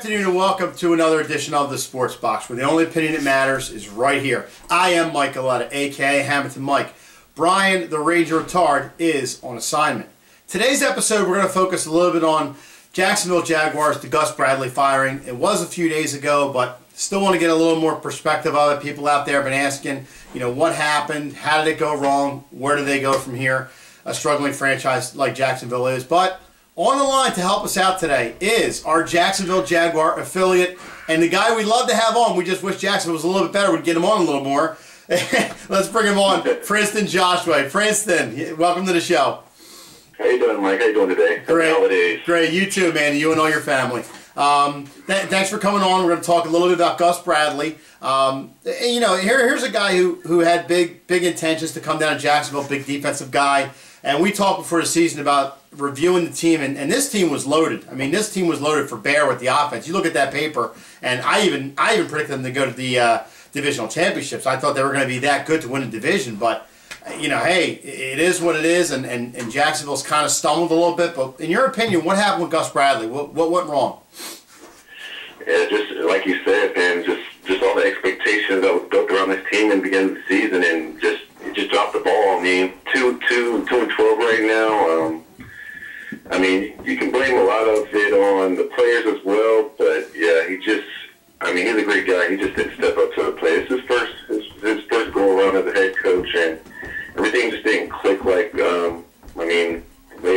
afternoon and welcome to another edition of the Sports Box, where the only opinion that matters is right here. I am Mike Aletta, a.k.a. Hamilton Mike. Brian, the Ranger Retard, is on assignment. Today's episode, we're going to focus a little bit on Jacksonville Jaguars, the Gus Bradley firing. It was a few days ago, but still want to get a little more perspective of it. People out there have been asking, what happened? How did it go wrong? Where do they go from here? A struggling franchise like Jacksonville is. But on the line to help us out today is our Jacksonville Jaguar affiliate and the guy we'd love to have on. We just wish Jacksonville was a little bit better. We'd get him on a little more. Let's bring him on. Princeton Joshway. Princeton, welcome to the show. How you doing, Mike? How you doing today? Great. Holidays. Great. You too, man. You and all your family. Thanks for coming on. We're going to talk a little bit about Gus Bradley. Here's a guy who had big intentions to come down to Jacksonville, big defensive guy. And we talked before the season about reviewing the team, and this team was loaded. I mean, this team was loaded for bear with the offense. You look at that paper, and I even predicted them to go to the divisional championships. I thought they were going to be that good to win a division, but hey, it is what it is, and Jacksonville's kind of stumbled a little bit. But in your opinion, what happened with Gus Bradley? What went wrong? Yeah, just like you said, man, just all the expectations that was built around this team in the beginning of the season, and just dropped the ball. I mean, 2-12 right now. I mean, you can blame a lot of it on the players as well, but yeah, he's a great guy. He just didn't step up to the plate. It's his first go around as a head coach, and everything just didn't click like the way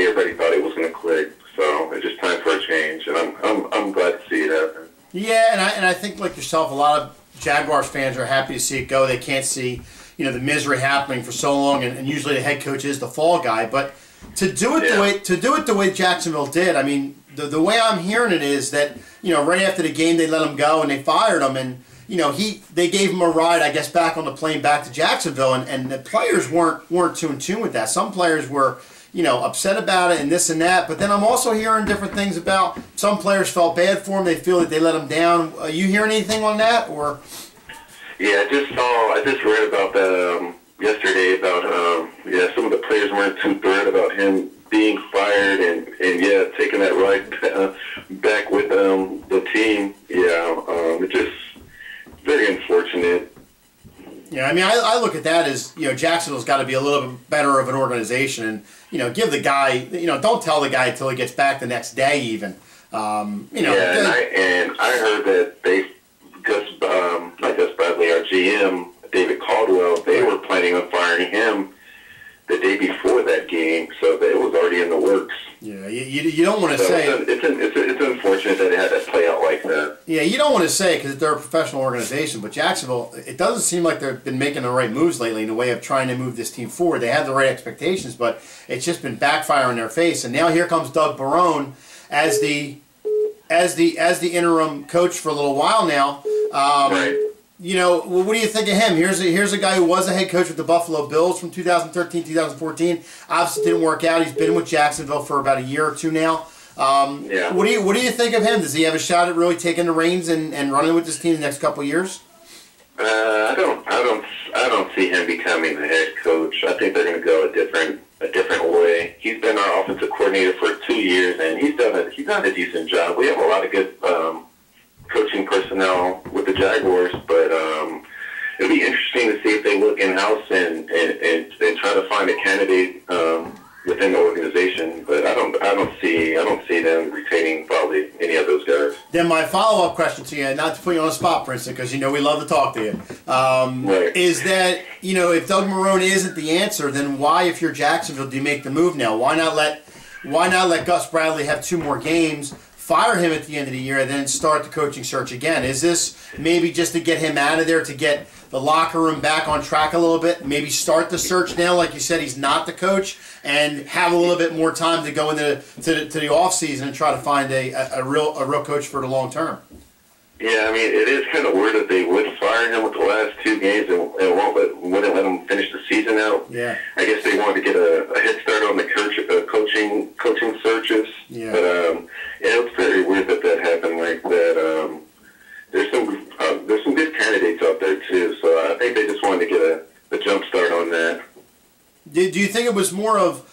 everybody thought it was going to click. So it's just time for a change, and I'm glad to see it happen. Yeah, and I think like yourself, a lot of Jaguars fans are happy to see it go. They can't see the misery happening for so long, and usually the head coach is the fall guy. But to do it the way Jacksonville did, I mean, the way I'm hearing it is that right after the game they let him go and they fired him, and they gave him a ride, I guess, back on the plane back to Jacksonville, and the players weren't too in tune with that. Some players were upset about it and this and that, but then I'm also hearing different things about some players felt bad for him. They feel that they let him down. You hear anything on that, or? Yeah, I just read about that yesterday about some of the players weren't too thrilled about him being fired and taking that ride back with the team. It's just very unfortunate. Yeah, I mean, I look at that as Jacksonville's got to be a little bit better of an organization, and give the guy don't tell the guy until he gets back the next day even. And I heard that Gus Bradley, our GM, David Caldwell, they were planning on firing him the day before that game, so that it was already in the works. Yeah, you don't want to say it's unfortunate that it had to play out like that. Yeah, you don't want to say because they're a professional organization, but Jacksonville, it doesn't seem like they've been making the right moves lately in the way of trying to move this team forward. They had the right expectations, but it's just been backfiring in their face. And now here comes Doug Barone as the interim coach for a little while now. Right. What do you think of him? Here's a guy who was a head coach with the Buffalo Bills from 2013, 2014. Obviously didn't work out. He's been with Jacksonville for about a year or two now. What do you think of him? Does he have a shot at really taking the reins and running with this team the next couple of years? I don't see him becoming the head coach. I think they're going to go a different way. He's been our offensive coordinator for 2 years, and he's done a decent job. We have a lot of good coaching personnel with the Jaguars, but it'll be interesting to see if they look in-house and try to find a candidate within the organization. But I don't see them retaining probably any of those guys. Then my follow-up question to you, not to put you on the spot, Princeton, because we love to talk to you, right, is that if Doug Marrone isn't the answer, then why, if you're Jacksonville, do you make the move now? Why not let Gus Bradley have 2 more games? Fire him at the end of the year and then start the coaching search again? Is this maybe just to get him out of there, to get the locker room back on track a little bit? Maybe start the search now, like you said, he's not the coach, and have a little bit more time to go into the off season and try to find a real coach for the long term. Yeah, I mean, it is kind of weird that they would fire him with the last 2 games and wouldn't let him finish the season out. Yeah, I guess they wanted to get a head start on the coaching searches. Yeah, but it was very weird that happened like that. There's some good candidates out there too, so I think they just wanted to get a jump start on that. Do you think it was more of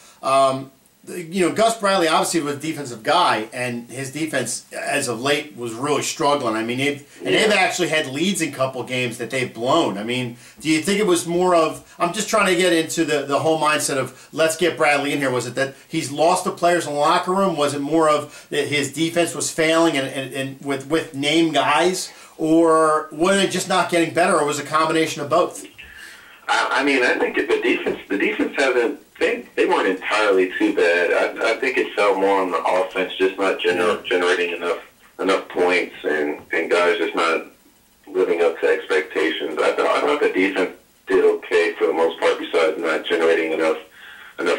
Gus Bradley obviously was a defensive guy, and his defense as of late was really struggling. I mean, they've actually had leads in a couple games that they've blown. I mean, do you think it was more of, I'm just trying to get into the whole mindset of let's get Bradley in here. Was it that he's lost the players in the locker room? Was it more of that his defense was failing and with name guys? Or was it just not getting better, or was it a combination of both? I mean, I think the defense hasn't. They weren't entirely too bad. I think it fell more on the offense, just not generating enough points, and guys just not living up to expectations. I thought the defense did okay for the most part, besides not generating enough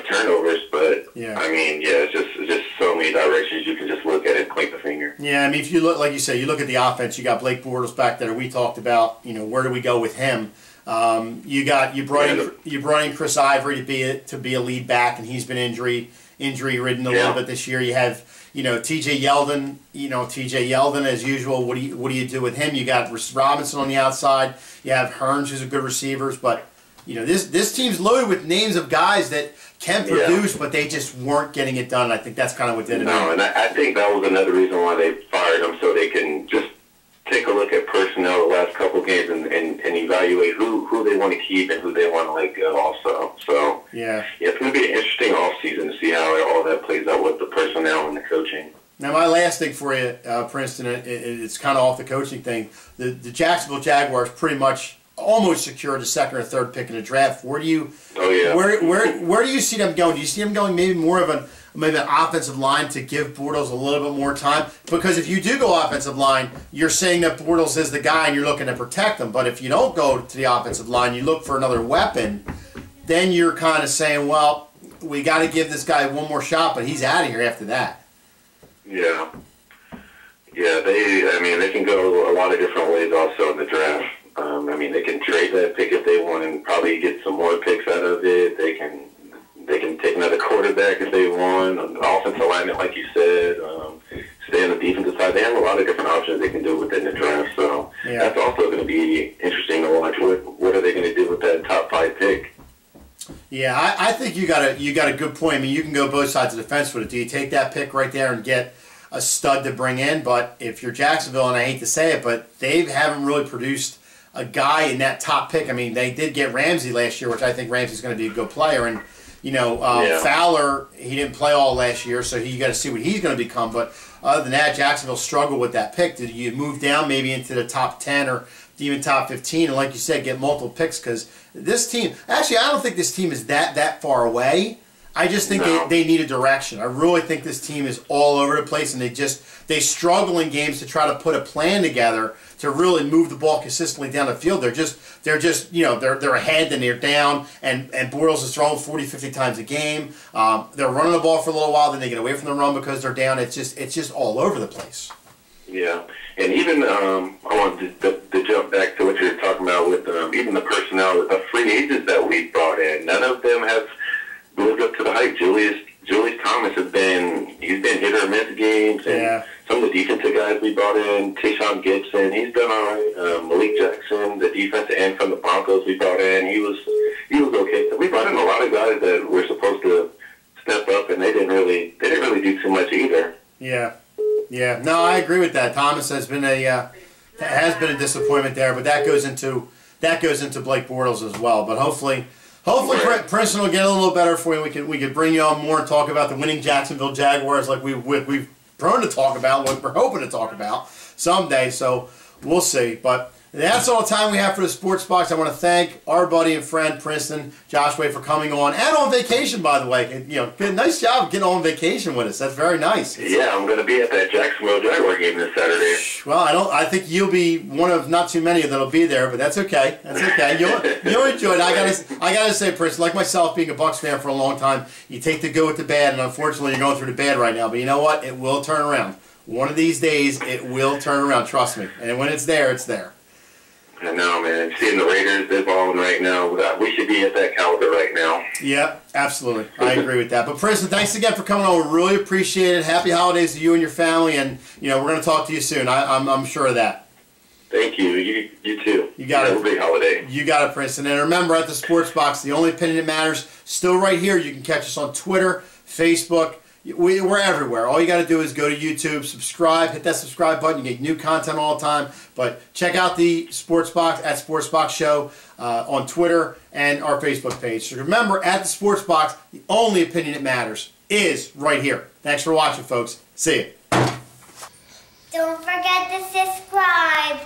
turnovers. But I mean, it's just so many directions you can just look at it and point the finger. Yeah, I mean, if you look, like you say, you look at the offense. You got Blake Bortles back there. We talked about, where do we go with him? You brought in Chris Ivory to be a lead back, and he's been injury ridden a little bit this year. You have TJ Yeldon as usual. What do you do with him? You got Robinson on the outside. You have Hearns, who's a good receivers, but this team's loaded with names of guys that can produce, but they just weren't getting it done. I think that's kind of what did it. No, and I think that was another reason why they fired him, so they can just take a look at personnel the last couple of games and evaluate who they want to keep and who they want to let go also. So, it's going to be an interesting offseason to see how all that plays out with the personnel and the coaching. Now, my last thing for you, Princeton, it's kind of off the coaching thing. The Jacksonville Jaguars pretty much almost secured a second or third pick in the draft. Where do you where do you see them going? Do you see them going maybe more of an offensive line to give Bortles a little bit more time? Because if you do go offensive line, you're saying that Bortles is the guy and you're looking to protect him. But if you don't go to the offensive line, you look for another weapon, then you're kind of saying, well, we got to give this guy one more shot, but he's out of here after that. Yeah. Yeah, they can go a lot of different ways also in the draft. They can trade that pick if they want and probably get some more picks out of it. They can take another quarterback if they want. An offensive alignment, like you said. Stay on the defensive side. They have a lot of different options they can do within the draft. So that's also going to be interesting to watch. What are they going to do with that top 5 pick? Yeah, I think you got a good point. I mean, you can go both sides of the fence with it. Do you take that pick right there and get a stud to bring in? But if you're Jacksonville, and I hate to say it, but they haven't really produced a guy in that top pick. I mean, they did get Ramsey last year, which I think Ramsey's going to be a good player. And Fowler, he didn't play all last year, so you got to see what he's going to become. But other than that, Jacksonville struggled with that pick. Did you move down maybe into the top 10 or even top 15, and like you said, get multiple picks? Because this team, actually, I don't think this team is that far away. I just think they need a direction. I really think this team is all over the place, and they struggle in games to try to put a plan together to really move the ball consistently down the field. They're ahead, then they're down, and Bortles is throwing 40, 50 times a game. They're running the ball for a little while, then they get away from the run because they're down. It's just all over the place. Yeah, and even I wanted to jump back to what you were talking about with even the personnel, the free agents that we brought in. None of them have lived up to the hype. Julius Thomas he's been hit or miss games, and some of the defensive guys we brought in, Tayshaun Gibson, he's done all right. Malik Jackson, the defensive end from the Broncos we brought in, he was okay. So we brought in a lot of guys that were supposed to step up, and they didn't really do too much either. Yeah. No, I agree with that. Thomas has been a disappointment there, but that goes into Blake Bortles as well. But hopefully Princeton will get a little better for you. We could bring you on more and talk about the winning Jacksonville Jaguars like we've grown to talk about, what we're hoping to talk about someday. So we'll see. But that's all the time we have for the Sports Box. I want to thank our buddy and friend Princeton Joshway for coming on, and on vacation, by the way. Nice job getting on vacation with us. That's very nice. Yeah, I'm going to be at that Jacksonville Jaguar game this Saturday. Well, I think you'll be one of not too many that'll be there, but that's okay. That's okay. You'll enjoy it. I gotta say, Princeton, like myself, being a Bucs fan for a long time, you take the good with the bad, and unfortunately, you're going through the bad right now. But you know what? It will turn around. One of these days, it will turn around. Trust me. And when it's there, it's there. I know, man. Seeing the Raiders, they're balling right now. We should be at that caliber right now. Yeah, absolutely. I agree with that. But Princeton, thanks again for coming on. We really appreciate it. Happy holidays to you and your family, and we're going to talk to you soon. I'm sure of that. Thank you. You too. You got it. Have a great holiday. You got it, Princeton. And remember, at the Sports Box, the only opinion that matters, still right here. You can catch us on Twitter, Facebook. We're everywhere. All you got to do is go to YouTube, subscribe, hit that subscribe button. You get new content all the time. But check out the Sports Box at Sports Box Show on Twitter and our Facebook page. So remember, at the Sports Box, the only opinion that matters is right here. Thanks for watching, folks. See you. Don't forget to subscribe.